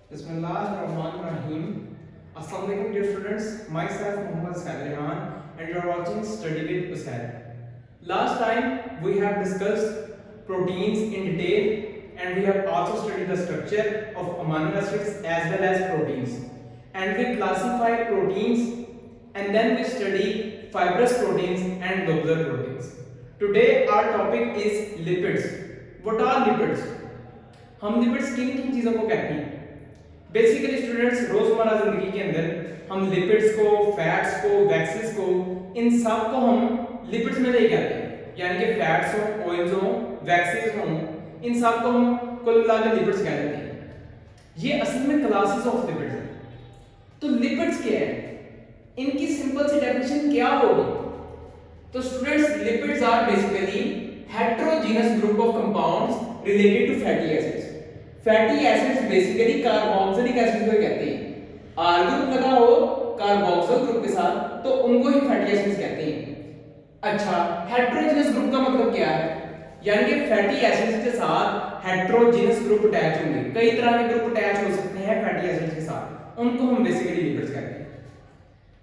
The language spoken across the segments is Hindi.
Bismillahirrahmanirrahim. Assalamu alaikum dear students. Myself Muhammad Said Rehan and you are watching Study with Usaid. Last time we have discussed proteins in detail and we have also studied the structure of amino acids as well as proteins. And we classify proteins and then we study fibrous proteins and globular proteins. Today our topic is lipids. What are lipids? हम लिपिड्स किन किन चीज़ों को कहते हैं? बेसिकली स्टूडेंट्स रोजमर्रा जिंदगी के अंदर हम लिपिड्स को, फैट्स को, वैक्सेस को, इन सब को हम लिपिड्स में लेके आते हैं। यानी कि फैट्स हो, ऑयल्स हो, वैक्सेस हो, इन सब को हम कुल मिलाकर लिपिड्स कह देते हैं। ये असल में क्लासेस ऑफ लिपिड्स हैं। तो लिपिड्स क्या है? इनकी सिंपल सी डेफिनेशन क्या होगी? तो students lipids are basically heterogeneous group of compounds related to fatty acids. Fatty acids basically carboxylic acid को कहते हैं। आर ग्रुप लगा हो कार्बोक्सिल ग्रुप के साथ तो उनको ही फैटी एसिड्स कहते हैं। अच्छा, हेटेरोजेनस ग्रुप का मतलब क्या है? यानी कि फैटी एसिड्स के साथ हेटेरोजेनस ग्रुप अटैच होंगे। कई तरह के ग्रुप अटैच हो सकते हैं फैटी एसिड्स के साथ, उनको हम बेसिकली लिपिड्स कहते हैं।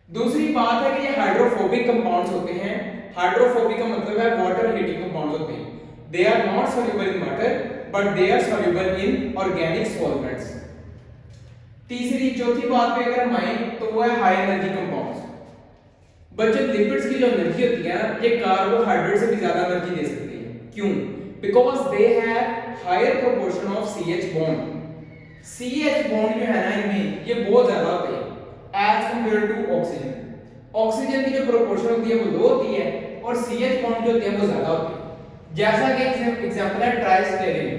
दूसरी बात है कि ये हाइड्रोफोबिक कंपाउंड्स होते हैं। हाइड्रोफोबिक का मतलब है वाटर हीटिंग कंपाउंड्स होते हैं। They are not soluble in water, but they are soluble in organic solvents. चौथी बात पे अगर हम आए तो वो है हाई एनर्जी कंपाउंड्स। बच्चों लिपिड्स की जो एनर्जी होती है ना, ये कार्बोहाइड्रेट से भी ज्यादा एनर्जी दे सकती है। क्यों? Because they have higher proportion of CH bond. CH bond जो है ना इनमें ये बहुत ज्यादा होते हैं as compare to oxygen. Oxygen की जो प्रोपोर्शन होती है वो लो होती है और CH बॉन्ड जो होते हैं वो ज्यादा होते हैं। जैसा कि एग्जांपल है ट्राइस्टेरिन।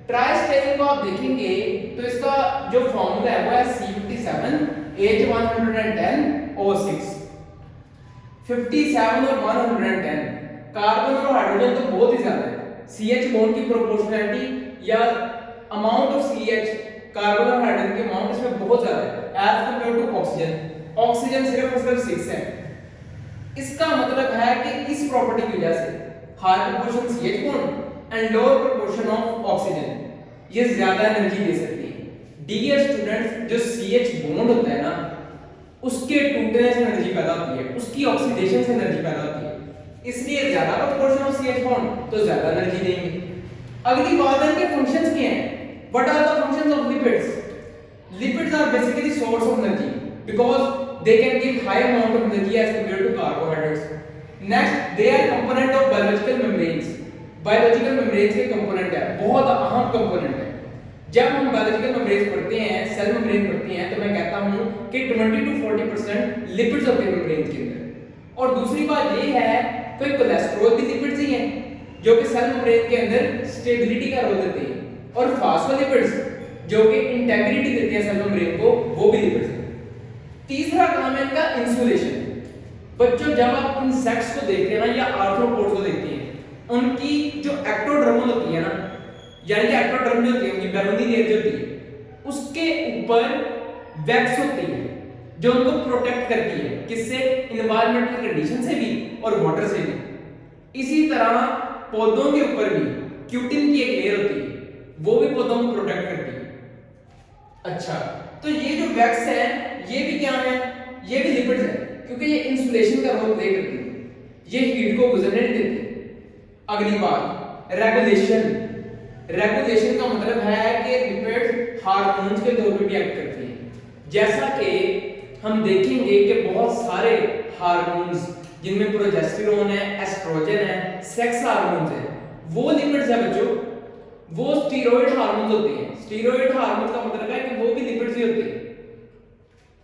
ट्राइस्टेरिन को आप देखेंगे तो इसका जो फॉर्मूला है वो है C57H110O6। 57 और 110 कार्बन और हाइड्रोजन तो बहुत ही ज्यादा है। CH बॉन्ड की प्रोपोर्शनैलिटी या अमाउंट ऑफ CH कार्बन और हाइड्रोजन के अमाउंट इसमें बहुत ज्यादा है as compare to oxygen. Oxygen सिर्फ और सिर्फ 6 है। इसका मतलब है कि इस प्रॉपर्टी की वजह से higher proportion CH bond and lower proportion of oxygen ये ज्यादा एनर्जी दे सकती है। डियर स्टूडेंट्स, जो CH बॉन्ड होता है ना उसके टूटने से एनर्जी पैदा होती है, उसकी ऑक्सीडेशन से एनर्जी पैदा होती है। इसलिए ज्यादा प्रोपोर्शन ऑफ CH बॉन्ड तो ज्यादा एनर्जी देंगे। अगली बात है कि फंक्शंस क्या हैं? What are the functions of lipids? Lipids are basically source of energy because they can give high amount of energy as compare to carbohydrates. Next, they are component of biological membranes. Biological membranes के कंपोनेंट है, बहुत अहम कंपोनेंट है। जब हम बायोलॉजिकल मेम्ब्रेन्स पढ़ते हैं, सेल मेम्ब्रेन पढ़ते हैं, तो मैं कहता हूं कि 20 to 40% लिपिड्स होते हैं मेम्ब्रेन के अंदर। और दूसरी बात ये है कि कोलेस्ट्रॉल भी लिपिड्स ही हैं जो कि सेल मेम्ब्रेन के अंदर स्टेबिलिटी का रोल देते हैं। और फॉस्फोलिपिड्स जो कि इंटेग्रिटी देते हैं सेल मेम्ब्रेन को, वो भी लिपिड्स हैं। तीसरा काम है इनका इंसुलेशन। बच्चों जब आप इंसेक्ट्स को देखते हैं ना या आर्थ्रोपोड्स को देखते हैं, उनकी जो एक्टोडर्म होती है ना, यानी कि एक्टोडर्म जो होती है उनकी बैरूनी लेयर जो होती है उसके ऊपर वैक्स होती है जो उनको प्रोटेक्ट करती है। किससे? एनवायरमेंटल कंडीशन से भी और वाटर से भी। इसी तरह पौधों के ऊपर भी क्यूटिन की एक लेयर होती है, वो भी पौधों को प्रोटेक्ट करती है। अच्छा, तो ये जो वैक्स है ये भी क्या है? ये भी लिपिड्स है क्योंकि ये इंसुलेशन का रोल प्ले करती है, ये हीट को गुजरने नहीं देती। अगली बात, रेगुलेशन। रेगुलेशन का मतलब है कि लिपिड्स हार्मोन्स के तौर पे भी एक्ट करती हैं। जैसा कि हम देखेंगे कि बहुत सारे हार्मोन्स जिनमें प्रोजेस्टेरोन है, एस्ट्रोजन है, सेक्स हार्मोन्स है, वो लिपिड्स है बच्चों। वो स्टेरॉइड हार्मोन्स होते हैं। स्टेरॉइड हार्मोन्स का मतलब है कि वो भी लिपिड्स ही होते हैं।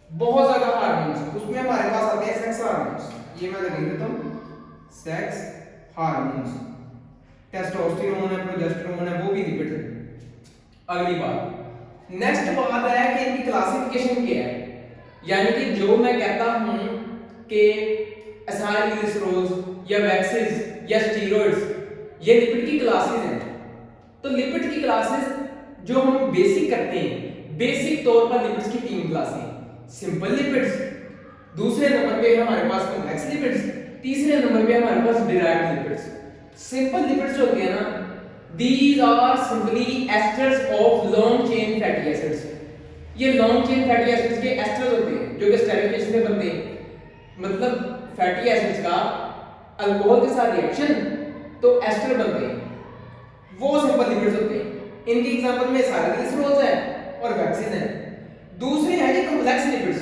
बहुत ज्यादा हार्मोन्स, उसमें हमारे पास आते हैं सेक्स हार्मोन्स। ये मैं लिख देता हूं, सेक्स हार्मोन्स। टेस्टोस्टेरोन है, प्रोजेस्टेरोन है, वो भी लिपिड्स है। अगली बात, नेक्स्ट बात है कि इनकी क्लासिफिकेशन क्या है। यानी कि जो मैं कहता हूं कि एसाइलग्लिसरोल्स या वैक्सेस या स्टेरॉइड्स ये लिपिड की क्लासेस हैं। तो लिपिड की क्लासेस जो हम बेसिक करते हैं, बेसिक तौर पर लिपिड्स की 3 क्लासें: सिंपल लिपिड्स, दूसरे नंबर पे हमारे पास कॉम्प्लेक्स लिपिड्स, तीसरे नंबर पे हमारे पास डिराइव्ड लिपिड्स। सिंपल लिपिड्स जो होते हैं ना, these are simply esters of long chain fatty acids। ये लॉन्ग चेन फैटी एसिड्स के एस्टर्स होते हैं जो कि स्टेरिफिकेशन से बनते हैं, मतलब फैटी एसिड्स का अल्कोहल के साथ रिएक्शन तो एस्टर बनते हैं, वो सिंपल लिपिड्स होते हैं। इनके एग्जांपल में सारे ग्लिसरॉल्स है और वैक्सीन है। दूसरे है जी कॉम्प्लेक्स लिपिड्स।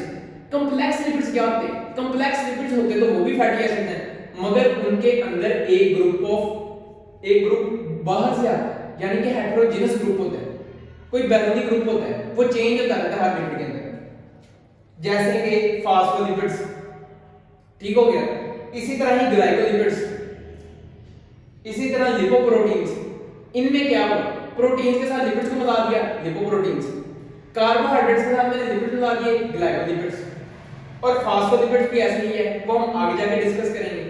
कॉम्प्लेक्स लिपिड्स क्या होते हैं? कॉम्प्लेक्स लिपिड्स होते हैं तो वो भी फैटी एसिड हैं, मगर उनके अंदर एक ग्रुप बाहर से आता है, यानी कि हेटेरोजेनस ग्रुप होता है, कोई बैरोनी ग्रुप होता है, वो चेंज होता रहता है हर लिपिड के अंदर, जैसे कि फास्फोलिपिड्स, ठीक हो गया। इसी तरह ही ग्लाइकोलिपिड्स, इसी तरह लिपोप्रोटीन्स। इनमें क्या हुआ, प्रोटीन्स के साथ लिपिड्स को मिला दिया, लिपोप्रोटीन्स, कार्बोहाइड्रेट्स के साथ मैंने लिपिड्स मिला दिए, ग्लाइकोलिपिड्स, और फास्फोलिपिड्स भी ऐसे ही है, वो हम आगे जाके डिस्कस करेंगे।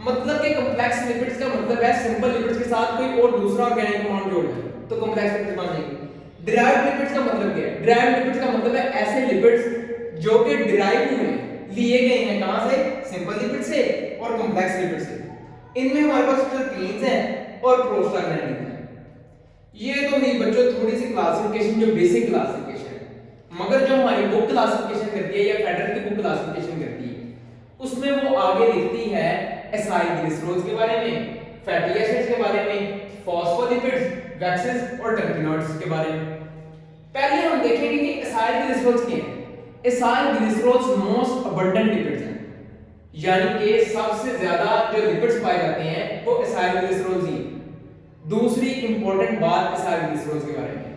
मतलब कि कॉम्प्लेक्स लिपिड्स का मतलब है सिंपल लिपिड्स के साथ कोई और दूसरा ऑर्गेनिक कंपाउंड जोड़ना, तो कॉम्प्लेक्स लिपिड्स बन जाएंगे। डिराइव्ड लिपिड्स का मतलब क्या है? डिराइव्ड लिपिड्स का मतलब है ऐसे लिपिड्स जो कि डिराइव हुए, लिए गए हैं, कहां से? सिंपल लिपिड से और कॉम्प्लेक्स लिपिड से। इनमें हमारे पास प्रोटीन्स हैं और प्रोस्टाग्लैंडिन है। ये तो नहीं बच्चों थोड़ी सी क्लासिफिकेशन, जो बेसिक क्लासिफिकेशन है, मगर जो हमारी बुक क्लासिफिकेशन करती है या फेडरल की बुक क्लासिफिकेशन करती है, उसमें वो आगे लिखती है एसाइल ग्लिसरॉल्स के बारे में, फैटी एसिड्स के बारे में, फॉस्फोलिपिड्स, वैक्सेस और टर्पेनॉइड्स के बारे में। पहले हम देखेंगे कि एसाइल ग्लिसरॉल्स क्या हैं। Acyl glycerols most abundant lipids हैं, यानी कि सबसे ज्यादा जो लिपिड्स पाए जाते हैं वो एसाइल ग्लिसरॉल्स ही। दूसरी इंपॉर्टेंट बात एसाइल ग्लिसरॉल्स के बारे में,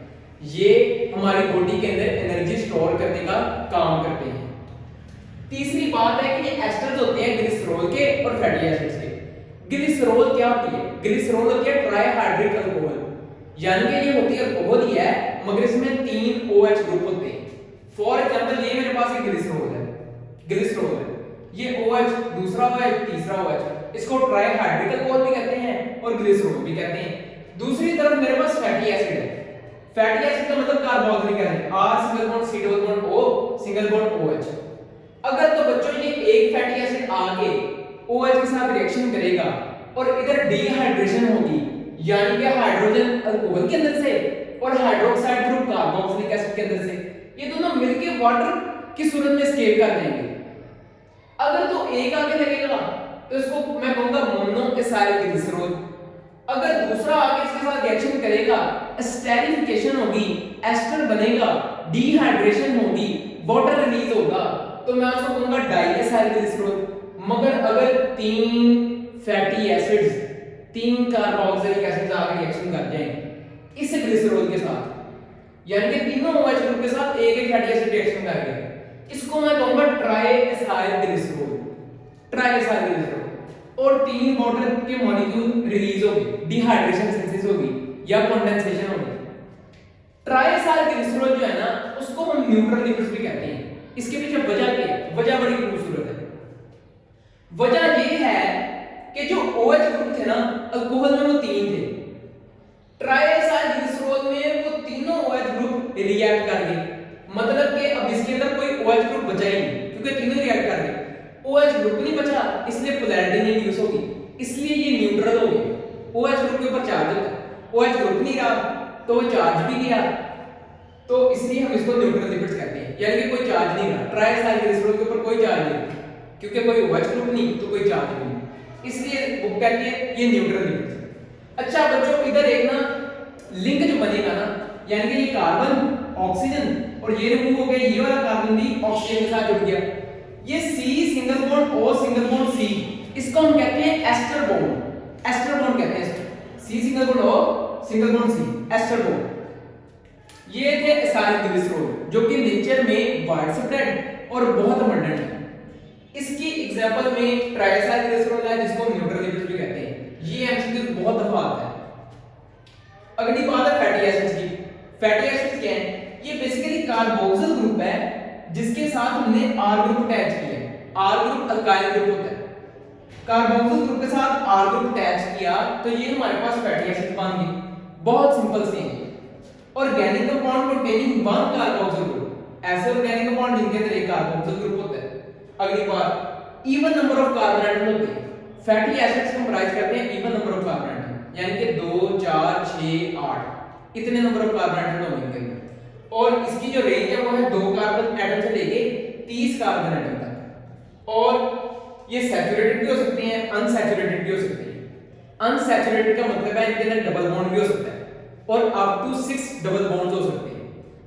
ये हमारी बॉडी के अंदर एनर्जी स्टोर करने का काम करते हैं। तीसरी बात है कि ये एस्टर्स होते हैं ग्लिसरॉल के और फैटी एसिड्स के। ग्लिसरॉल क्या होती है? ग्लिसरॉल होती है ट्राइहाइड्रिक अल्कोहल, यानी कि ये होती है अल्कोहल ही है, मगर इसमें 3 OH ग्रुप होते हैं। फॉर एग्जांपल ये मेरे पास एक ग्लिसरॉल है, ये OH, दूसरा OH, तीसरा OH, इसको ट्राइहाइड्रिक अल्कोहल भी कहते हैं और ग्लिसरॉल भी कहते हैं। दूसरी तरफ मेरे पास फैटी एसिड है। फैटी एसिड का मतलब carboxylic acid, R single bond C double bond O single bond OH। अगर तो बच्चों ये एक फैटी एसिड आगे OH के साथ रिएक्शन करेगा और इधर डिहाइड्रेशन होगी, यानी कि हाइड्रोजन अल्कोहल के अंदर से और हाइड्रोक्साइड ग्रुप कार्बोक्सिलिक एसिड के अंदर से, ये दोनों मिलके वाटर की सूरत में एस्केप कर जाएंगे। अगर तो एक आगे लगेगा तो इसको मैं कहूंगा मोनो एसाइल ग्लिसरॉल। अगर दूसरा आगे इसके साथ रिएक्शन करेगा, एस्टेरिफिकेशन होगी, एस्टर बनेगा, डिहाइड्रेशन होगी, वाटर रिलीज होगा, तो मैं उसको कहूंगा डाई एसाइल ग्लिसरॉल। मगर अगर 3 फैटी एसिड्स, 3 कार्बोक्सिलिक एसिड्स आगे रिएक्शन कर जाएं इस ग्लिसरॉल के साथ, यानी कि तीनों OH ग्रुप के साथ एक फैटी एसिड रिएक्शन कर गया, इसको मैं कहूंगा try acyl glycerol, try acyl glycerol. और 3 वाटर के मॉलिक्यूल रिलीज होंगे, डिहाइड्रेशन सिंथेसिस होगी या कंडेंसेशन होगी। ट्राई एसाइल ग्लिसरॉल जो है ना, उसको हम न्यूट्रल लिपिड्स भी कहते हैं। इसके पीछे वजह क्या है? वजह बड़ी खूबसूरत है। वजह ये है कि जो OH ग्रुप थे ना अल्कोहल में, वो 3 थे। ट्राई एसाइल ग्लिसरॉल में वो तीनों OH ग्रुप रिएक्ट कर गए, मतलब कि अब इसके अंदर कोई OH ग्रुप बचा ही नहीं, क्योंकि तीनों रिएक्ट कर गए। OH ग्रुप नहीं बचा, इसलिए पोलैरिटी नहीं यूज होगी, इसलिए ये न्यूट्रल हो गया। OH ग्रुप के ऊपर चार्ज होता है, OH ग्रुप नहीं रहा तो वो चार्ज भी गया, तो इसलिए हम इसको न्यूट्रल लिपिड्स कहते हैं, यानी कि कोई चार्ज नहीं रहा। ट्राई एसाइल ग्लिसरॉल के ऊपर कोई चार्ज नहीं, क्योंकि कोई OH ग्रुप नहीं तो कोई चार्ज नहीं, इसलिए बुक कहती है ये न्यूट्रल लिपिड्स। अच्छा बच्चों, इधर एक ना लिंक जो बनेगा ना, यानी कि ये कार्बन ऑक्सीजन और ये रिमूव हो गया, ये वाला कार्बन भी ऑक्सीजन के साथ जुड़ गया, ये C single bond O single bond C, इसको हम कहते हैं एस्टर बॉन्ड। एस्टर बॉन्ड कहते हैं, C single bond O single bond C, ester bond. ये थे एसाइल ग्लिसरॉल जो कि नेचर में वाइड स्प्रेड और बहुत अबंडेंट है। इसकी एग्जांपल में ट्राई एसाइल ग्लिसरॉल है, जिसको हम न्यूट्रल लिपिड्स भी कहते हैं। ये एमसीक्यू बहुत दफा आता है। अगली बात है फैटी एसिड्स की। फैटी एसिड्स क्या हैं? ये बेसिकली कार्बोक्सिल ग्रुप है जिसके साथ हमने R ग्रुप अटैच किया है। R ग्रुप अल्काइल ग्रुप होता है, कार्बोक्सिल ग्रुप के साथ R ग्रुप अटैच किया तो ये हमारे पास फैटी एसिड बन गई। बहुत सिंपल सी है। Organic compound containing 1 carboxyl group, ऐसे ऑर्गेनिक कंपाउंड जिनके अंदर एक कार्बोक्सिल ग्रुप होता है। अगली बात, even number of carbon atom होते हैं। फैटी एसिड्स कंप्राइज करते हैं even number of carbon atom, यानी कि 2 4 6 8 इतने नंबर ऑफ कार्बन एटम होंगे इनके अंदर। और इसकी जो रेंज है वो है 2 कार्बन एटम से लेके 30 कार्बन एटम तक। और ये सैचुरेटेड भी हो सकती हैं, अनसैचुरेटेड भी हो सकती हैं। अनसैचुरेटेड का मतलब है इनके अंदर डबल बॉन्ड भी हो सकता है और अप टू 6 डबल बॉन्ड्स हो सकते हैं।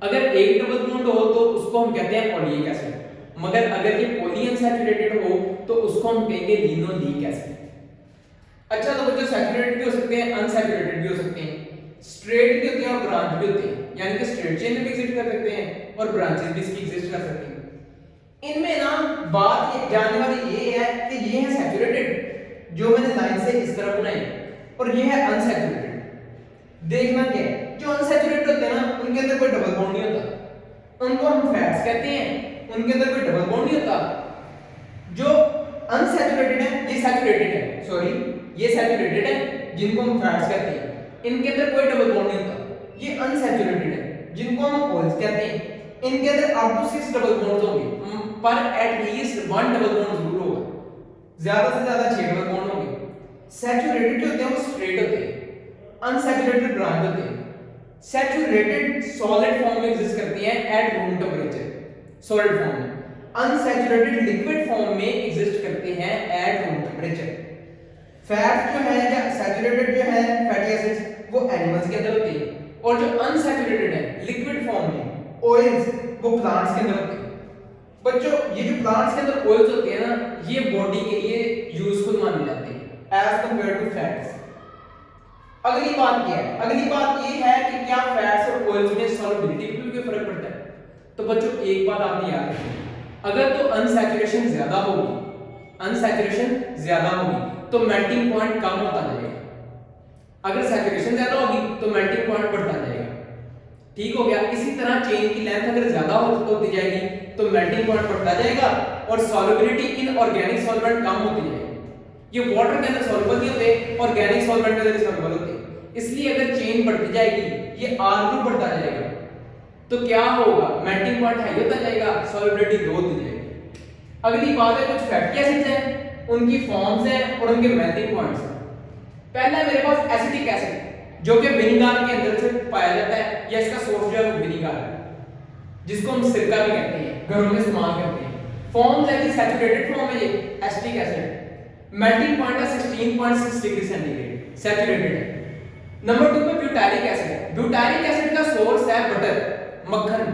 अगर एक डबल बॉन्ड हो तो उसको हम कहते हैं ओलिक एसिड, मगर अगर ये पॉली अनसैचुरेटेड हो तो उसको हम कहेंगे लिनोलिक एसिड। अच्छा, तो बच्चों सैचुरेटेड भी हो सकते हैं, अनसैचुरेटेड भी हो सकते हैं, स्ट्रेट भी होते हैं और ब्रांच भी होते हैं, यानी कि स्ट्रेट चेन में भी एग्जिस्ट कर सकते हैं और ब्रांचेस भी इसकी एग्जिस्ट कर सकती हैं। इनमें ना बात ये जानने वाली ये है कि ये है सैचुरेटेड जो मैंने लाइन से इस तरह बनाई, और ये है अनसैचुरेटेड। देखना क्या है, जो अनसैचुरेटेड होते हैं ना उनके अंदर कोई डबल बॉन्ड नहीं होता, उनको हम फैट्स कहते हैं, उनके अंदर कोई डबल बॉन्ड नहीं होता। जो अनसैचुरेटेड है ये सैचुरेटेड है, सॉरी ये सैचुरेटेड है जिनको हम फैट्स कहते हैं, इनके अंदर कोई डबल बॉन्ड नहीं होता। ये अनसैचुरेटेड है जिनको हम ऑयल्स कहते हैं, इनके अंदर अप टू 6 डबल बॉन्ड्स होंगे, पर एट लीस्ट 1 डबल बॉन्ड जरूर होगा, ज्यादा से ज्यादा 6 डबल बॉन्ड होंगे। सैचुरेटेड जो होते हैं वो स्ट्रेट होते हैं, अनसैचुरेटेड ब्रांच होते हैं। सैचुरेटेड सॉलिड फॉर्म में एग्जिस्ट करती हैं at room temperature, solid form में। अनसैचुरेटेड लिक्विड फॉर्म में एग्जिस्ट करते हैं एट रूम टेंपरेचर। फैट जो है या सैचुरेटेड जो है फैटी एसिड्स वो एनिमल्स के अंदर होते हैं, और जो अनसैचुरेटेड है लिक्विड फॉर्म में ऑयल्स वो प्लांट्स के अंदर होते हैं। बच्चों ये जो प्लांट्स के अंदर ऑयल्स होते हैं ना ये बॉडी के लिए यूजफुल माने जाते हैं एज कंपेयर टू फैट्स। अगली बात क्या है, अगली बात ये है कि क्या फैट्स और ऑयल्स में सॉल्युबिलिटी में कोई फर्क पड़ता है। तो बच्चों एक बात आपने याद रखनी, अगर तो अनसैचुरेशन ज्यादा होगी, अनसैचुरेशन ज्यादा होगी तो मेल्टिंग पॉइंट कम होता जाएगा, अगर सैचुरेशन ज्यादा होगी तो मेल्टिंग पॉइंट बढ़ता जाएगा। ठीक हो गया। इसी तरह चेन की लेंथ अगर ज्यादा होती जाएगी तो मेल्टिंग पॉइंट बढ़ता जाएगा और सॉल्युबिलिटी इन ऑर्गेनिक सॉल्वेंट कम होती जाएगी। ये वाटर के अंदर सॉल्युबल नहीं होते, ऑर्गेनिक सॉल्वेंट के अंदर सॉल्युबल होते हैं, इसलिए अगर चेन बढ़ती जाएगी ये आर भी बढ़ता जाएगा तो क्या होगा, मेल्टिंग पॉइंट हाई होता जाएगा, सॉल्युबिलिटी लो होती जाएगी। अगली बात है कुछ फैटी एसिड्स हैं, उनकी फॉर्म्स हैं और उनके मेल्टिंग पॉइंट्स हैं। पहला है मेरे पास एसिटिक एसिड जो कि विनेगर के अंदर से पाया जाता है, या इसका सोर्स जो है वो विनेगर है जिसको हम सिरका भी कहते हैं, घरों में इस्तेमाल करते हैं। फॉर्म्स है कि सैचुरेटेड फॉर्म है ये एसिटिक एसिड, मेल्टिंग पॉइंट है 16.6 डिग्री सेंटीग्रेड, सैचुरेटेड है। नंबर 2 पे ब्यूटारिक एसिड है, ब्यूटारिक एसिड का सोर्स है बटर, मक्खन।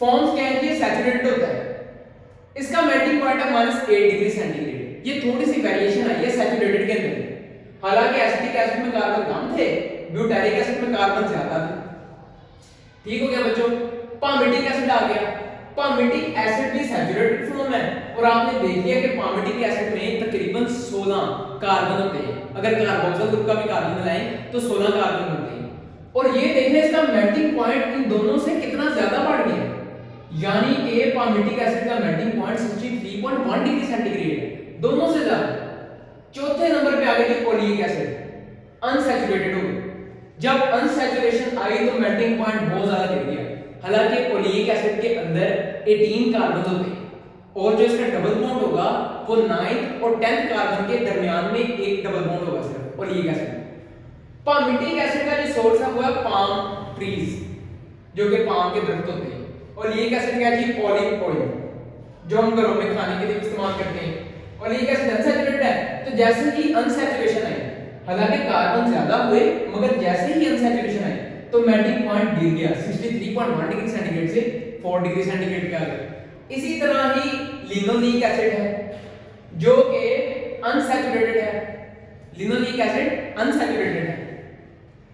फॉर्म्स क्या है, ये सैचुरेटेड होता है, इसका मेल्टिंग पॉइंट है -8 डिग्री सेंटीग्रेड। ये थोड़ी सी वेरिएशन आई है सैचुरेटेड के अंदर, हालांकि एसिटिक एसिड में कार्बन कम थे, ब्यूटारिक एसिड में कार्बन ज्यादा थे। ठीक हो गया बच्चों। पामिटिक एसिड आ गया, पामिटिक एसिड भी सैचुरेटेड फॉर्म है और आपने देख लिया कि पामिटिक एसिड में तकरीबन 16 कार्बन होते हैं, अगर कार्बोक्सिल ग्रुप का भी कार्बन मिलाएं तो 16 कार्बन होते हैं। और ये देखिए इसका मेल्टिंग पॉइंट इन दोनों से कितना ज्यादा बढ़ गया, यानी कि पामिटिक एसिड का मेल्टिंग पॉइंट 63.1 डिग्री सेंटीग्रेड है, दोनों से ज्यादा। चौथे नंबर पे आ गई ओलिक एसिड, अनसैचुरेटेड हो गई। जब अनसैचुरेशन आई तो मेल्टिंग पॉइंट बहुत ज्यादा गिर गया, हालांकि ओलिक एसिड के अंदर 18 कार्बन होते हैं और जो इसका डबल बॉन्ड होगा वो 9th और 10th कार्बन के दरमियान में एक डबल बॉन्ड होगा सिर्फ ओलिक एसिड। पामिटिक एसिड का जो सोर्स है वो है पाम ट्रीज, जो कि पाम के दरख्त होते हैं। और ये एसिड क्या जी, ऑलिव ऑयल, जो हम घरों में खाने के लिए इस्तेमाल करते हैं। और ये एसिड अनसैचुरेटेड है, तो जैसे ही अनसैचुरेशन आई, हालांकि कार्बन ज्यादा हुए मगर जैसे ही अनसैचुरेशन आई तो मेल्टिंग पॉइंट गिर गया 63.1 डिग्री सेंटीग्रेड से 4 डिग्री सेंटीग्रेड पे आ गया। इसी तरह ही लिनोलिक एसिड है जो कि अनसैचुरेटेड है, लिनोलिक एसिड अनसैचुरेटेड है।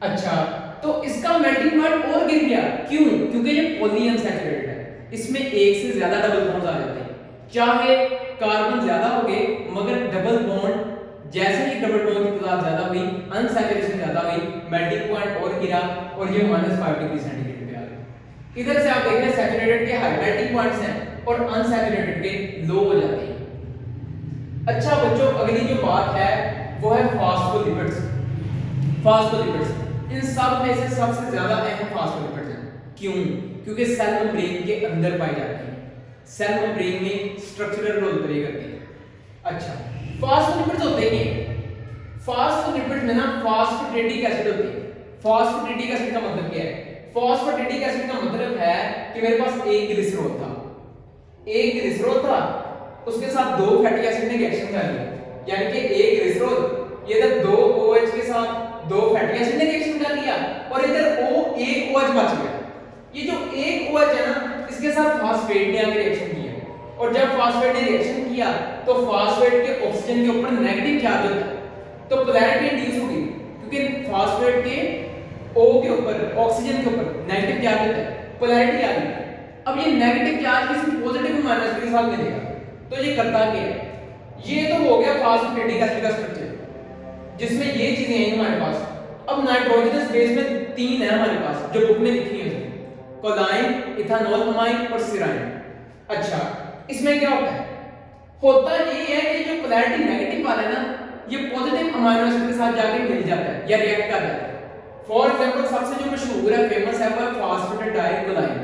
अच्छा, तो इसका मेल्टिंग पॉइंट और गिर गया, क्यों? क्योंकि ये पॉली अनसैचुरेटेड है, इसमें एक से ज्यादा डबल बॉन्ड्स आ जाते हैं। चाहे कार्बन ज्यादा हो गए मगर डबल बॉन्ड, जैसे ही डबल बॉन्ड की तादाद ज्यादा हुई, अनसैचुरेशन ज्यादा हुई, मेल्टिंग पॉइंट और गिरा और ये -5 डिग्री सेंटीग्रेड पे आ गया। इधर से आप देख रहे हैं सैचुरेटेड के हाई मेल्टिंग पॉइंट्स हैं और अनसैचुरेटेड के लो हो जाते हैं। अच्छा बच्चों, अगली जो बात है वो है फास्फोलिपिड्स। फास्फोलिपिड्स इन सब में से सबसे ज्यादा अहम फास्फोलिपिड्स हैं। क्यों? क्योंकि सेल मेम्ब्रेन के अंदर पाई जाती है, सेल मेम्ब्रेन में स्ट्रक्चरल रोल प्ले करती है। अच्छा, फास्फोलिपिड्स होते क्या हैं? फास्फोलिपिड्स में ना फास्फेटिक एसिड होती है। फास्फेटिक एसिड का मतलब क्या है? फॉस्फेटिडिक एसिड का मतलब है कि मेरे पास एक ग्लिसरॉल था, एक ग्लिसरॉल था, उसके साथ दो फैटी एसिड ने रिएक्शन कर लिया, यानी कि एक ग्लिसरॉल ये इधर दो OH के साथ दो फैटी एसिड ने रिएक्शन कर लिया और इधर O एक OH बच गया। ये जो एक OH है ना, इसके साथ फास्फेट ने आके रिएक्शन किया और जब फास्फेट ने रिएक्शन किया तो फास्फेट के ऑक्सीजन के ऊपर नेगेटिव चार्ज होता है, तो पोलैरिटी इंड्यूस होगी क्योंकि फास्फेट के O के ऊपर ऑक्सीजन के ऊपर नेगेटिव चार्ज होता है, पोलैरिटी आ गई। अब ये नेगेटिव चार्ज किसी पॉजिटिव माइनस के साथ मिलेगा, तो ये करता क्या है, ये तो हो गया फॉस्फेटिडिक एसिड का स्ट्रक्चर जिसमें ये चीजें हैं हमारे पास। अब नाइट्रोजनस बेस में तीन है हमारे पास जो बुक में लिखी है, कोलाइन, इथानॉल अमाइन और सिराइन। अच्छा, इसमें क्या होता है, होता ये है कि जो पोलैरिटी नेगेटिव वाला है ना, ये पॉजिटिव अमाइनो एसिड के साथ जाके मिल जाता है या रिएक्ट कर जाता है। फॉर एग्जांपल सबसे जो मशहूर है, फेमस है, वो है फॉस्फेटाइलकोलाइन।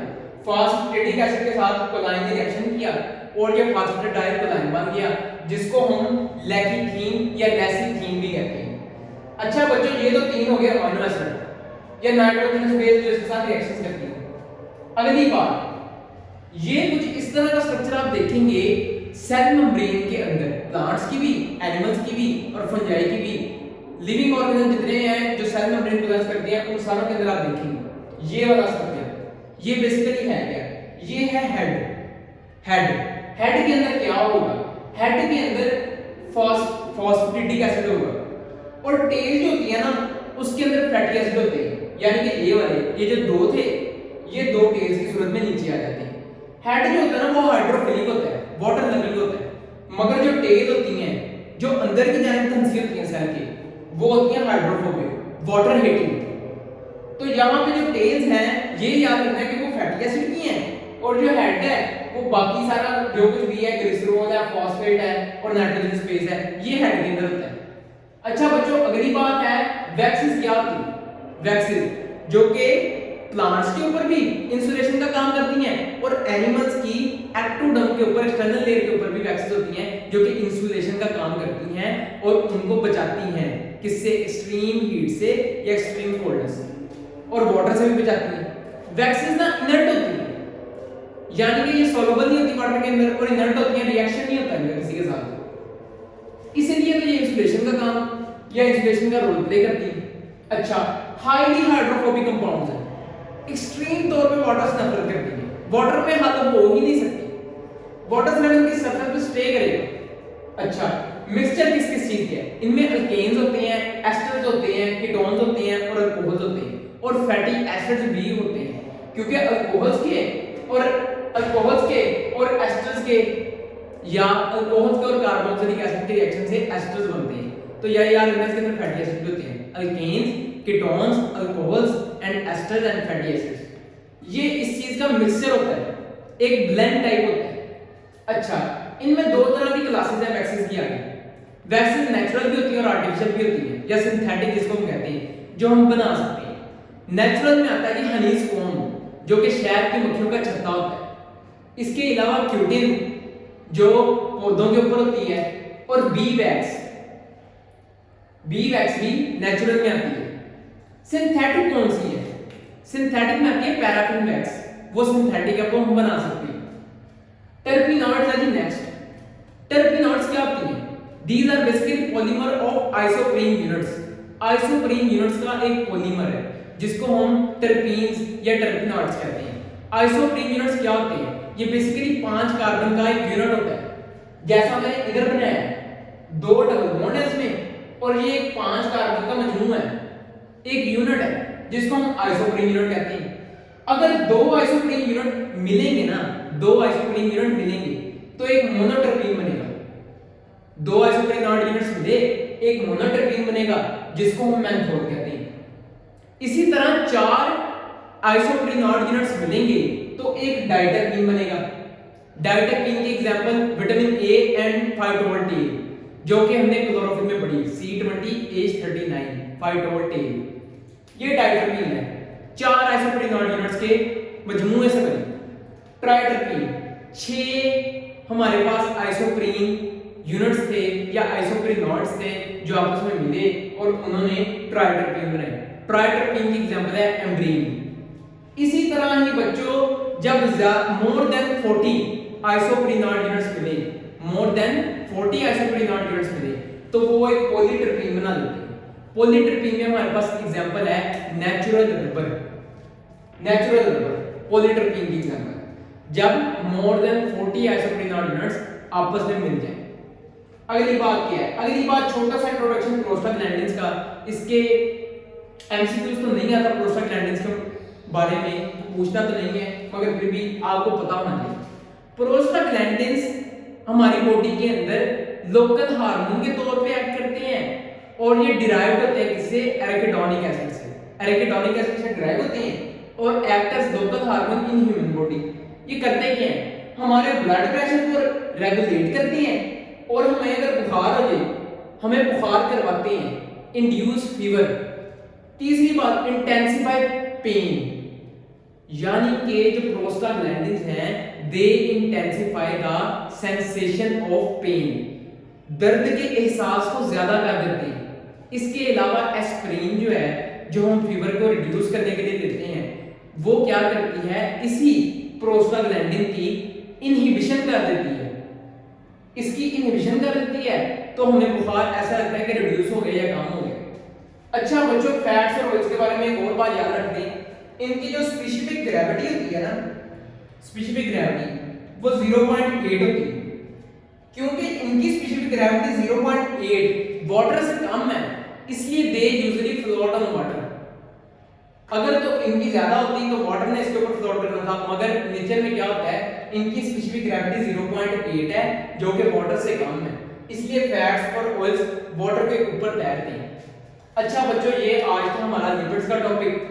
फॉस्फेटिडिक एसिड के साथ कोलाइन ने रिएक्शन किया और ये फॉस्फेटाइलकोलाइन बन गया, जिसको हम लेकिथीन या लेसिथीन भी कहते हैं। अच्छा बच्चों, ये तो तीन हो गए अमीनो एसिड या नाइट्रोजनस बेस जो इसके साथ रिएक्शन करती है। अगली बात, ये कुछ इस तरह का स्ट्रक्चर आप देखेंगे सेल मेम्ब्रेन के अंदर, प्लांट्स की भी, एनिमल्स की भी और फंजाई की भी, लिविंग ऑर्गेनिज्म जितने हैं जो सेल मेम्ब्रेन पोजेस करते हैं उन सारों के अंदर आप देखेंगे ये वाला स्ट्रक्चर। ये बेसिकली है क्या, ये है हेड के अंदर क्या होगा, हेड के अंदर फॉस्फेटिडिक एसिड होगा और टेल जो होती है ना, उसके अंदर फैटी एसिड होते हैं, यानी कि ये वाले, ये जो दो थे, ये दो टेल्स की सूरत में नीचे आ जाते हैं। हेड जो होता है ना, वो हाइड्रोफिलिक होता है, वाटर लविंग होता है, मगर जो टेल होती हैं, जो अंदर की जानिब धंसी होती हैं सेल की, वो होती हैं हाइड्रोफोबिक, वाटर हेटिंग। तो यहाँ पे जो टेल्स हैं, ये याद रखना है कि वो फैटी एसिड की हैं और जो हेड है वो बाकी सारा जो कुछ भी है, ग्लिसरॉल है, फॉस्फेट है और नाइट्रोजन स्पेस है, ये हेड के अंदर होता है। अच्छा बच्चों, अगली बात है वैक्सीज क्या होती है, वैक्सीज जो कि प्लांट्स के ऊपर भी इंसुलेशन का काम करती हैं और एनिमल्स की एक्टोडर्म के ऊपर, एक्सटर्नल लेयर के ऊपर भी वैक्सीज होती हैं जो कि इंसुलेशन का काम करती हैं और उनको बचाती हैं किससे, एक्सट्रीम हीट से या एक्सट्रीम कोल्डनेस से, और वाटर से भी बचाती हैं। वैक्सीज ना इनर्ट होती हैं, यानी कि ये सॉल्युबल नहीं होती वाटर के अंदर और इनर्ट होती हैं, रिएक्शन नहीं होता इनका किसी के साथ, इसीलिए तो ये इंसुलेशन का काम या इंसुलेशन का रोल प्ले करती है। अच्छा, हाईली हाइड्रोफोबिक कंपाउंड्स हैं, एक्सट्रीम तौर पे वाटर से नफरत करती है, वाटर में हालत हो ही नहीं सकती, वाटर लेवल की सरफेस पे स्टे करेगा। अच्छा, मिक्सचर किस किस चीज के है, इनमें अल्केन्स होते हैं, एस्टर्स होते हैं, कीटोन्स होते हैं और अल्कोहल्स होते हैं और फैटी एसिड्स भी होते हैं, क्योंकि अल्कोहल्स के और एस्टर्स के या अल्कोहल्स के और कार्बोक्सिलिक एसिड के रिएक्शन से एस्टर्स बनते हैं। तो यह याद रखना, इसके अंदर फैटी एसिड होते हैं, alkanes, ketones, alcohols and esters and fatty acids. ये इस चीज का मिक्सचर होता है, एक ब्लेंड टाइप होता है। अच्छा, इनमें दो तरह की क्लासेस हैं वैक्सीज की आगे, वैक्सीज नेचुरल भी होती है और आर्टिफिशियल भी होती है या सिंथेटिक जिसको हम कहते हैं, जो हम बना सकते हैं। नेचुरल में आता है कि हनीज कॉम्ब जो कि शहद की मक्खियों का छत्ता होता है, इसके अलावा क्यूटिन जो पौधों के ऊपर होती है और बी वैक्स भी नेचुरल में आती है। सिंथेटिक कौन सी है, सिंथेटिक में आती है पैराफिन वैक्स, वो सिंथेटिक है, वो हम बना सकते हैं। टर्पिनॉइड्स है जी नेक्स्ट। टर्पिनॉइड्स क्या होती हैं, these are basically polymer of isoprene units. Isoprene units का एक पॉलीमर है जिसको हम टर्पीन्स या टर्पिनॉइड्स कहते हैं। आइसोप्रीन यूनिट्स क्या होते हैं, ये बेसिकली 5 कार्बन का एक यूनिट होता है, जैसा मैंने इधर बनाया है, 2 डबल बॉन्ड है इसमें और ये एक 5 कार्बन का मजमू है, एक यूनिट है जिसको हम आइसोप्रीन यूनिट कहते हैं। अगर 2 आइसोप्रीन यूनिट मिलेंगे ना, 2 आइसोप्रीन यूनिट मिलेंगे तो एक मोनोटर्पीन बनेगा। 2 आइसोप्रीन यूनिट्स मिले, एक मोनोटर्पीन बनेगा जिसको हम मेंथोल कहते हैं। इसी तरह 4 आइसोप्रीन यूनिट्स मिलेंगे तो एक डाइटरपीन बनेगा। डाइटरपीन के एग्जांपल विटामिन ए एंड फाइटोवोल्टेन जो कि हमने क्लोरोफिल में पढ़ी, C20H39 फाइटोवोल्टेन, ये डाइटरपीन है। 4 आइसोप्रीन यूनिट्स के मजमूए से बने। ट्राइटरपीन 6 हमारे पास आइसोप्रीन यूनिट्स थे या आइसोप्रीन नॉट्स थे जो आपस में मिले और उन्होंने ट्राइटरपीन बनाए। ट्राइटरपीन की एग्जांपल है एम्ब्रीन। इसी तरह ही बच्चों जब मोर देन 40 आइसोप्रीनॉल यूनिट्स मिले, मोर देन 40 आइसोप्रीनॉल यूनिट्स मिले, तो वो एक पॉलीटरपीन बना देते हैं। पॉलीटरपीन में हमारे पास एग्जांपल है नेचुरल रबर, नेचुरल रबर पॉलीटरपीन की एग्जांपल, जब मोर देन 40 आइसोप्रीनॉल यूनिट्स आपस में मिल जाए। अगली बात क्या है, अगली बात छोटा सा इंट्रोडक्शन प्रोस्टाग्लैंडिन्स का। इसके एमसीक्यूज तो नहीं आता प्रोस्टाग्लैंडिन्स के बारे में, पूछना तो नहीं है मगर फिर भी आपको पता होना चाहिए। प्रोस्टाग्लैंडिन्स हमारी बॉडी के अंदर लोकल हार्मोन के तौर पे एक्ट करते हैं और ये डिराइव होते हैं किससे, एराकिडोनिक एसिड से, एराकिडोनिक एसिड से डिराइव होते हैं और act as local hormone in human body. ये करते क्या है, हमारे ब्लड प्रेशर को रेगुलेट करते हैं और हमें अगर बुखार हो जाए हमें बुखार करवाते हैं, इंड्यूस फीवर। तीसरी बात इंटेंसिफाई पेन, यानी कि जो प्रोस्टाग्लैंडिन्स हैं they intensify the sensation of pain, दर्द के एहसास को ज्यादा कर देते हैं। इसके अलावा एस्पिरिन जो है, जो हम फीवर को रिड्यूस करने के लिए देते हैं, वो क्या करती है, इसी प्रोस्टाग्लैंडिन की इनहिबिशन कर देती है, इसकी इनहिबिशन कर देती है, तो हमें बुखार ऐसा लगता है कि रिड्यूस हो गया या कम हो गया। अच्छा बच्चों, फैट्स और ऑयल्स के बारे में एक और बात याद रख दें, इनकी जो स्पेसिफिक ग्रेविटी होती है ना, स्पेसिफिक ग्रेविटी वो 0.8 होती है, क्योंकि इनकी स्पेसिफिक ग्रेविटी 0.8 वाटर से कम है, इसलिए they usually float on water. अगर तो इनकी ज्यादा होती तो वाटर ने इसके ऊपर फ्लोट करना था, मगर नेचर में क्या होता है, इनकी स्पेसिफिक ग्रेविटी 0.8 है जो कि वाटर से कम है, इसलिए फैट्स और ऑयल्स वाटर के ऊपर तैरते हैं। अच्छा बच्चों, ये आज था हमारा लिपिड्स का टॉपिक।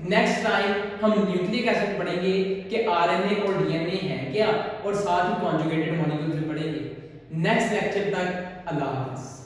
नेक्स्ट टाइम हम न्यूक्लिक एसिड पढ़ेंगे कि आरएनए और डीएनए है क्या, और साथ ही कॉन्जुगेटेड मॉलिक्यूल्स भी पढ़ेंगे। नेक्स्ट लेक्चर तक अल्लाह हाफ़िज़।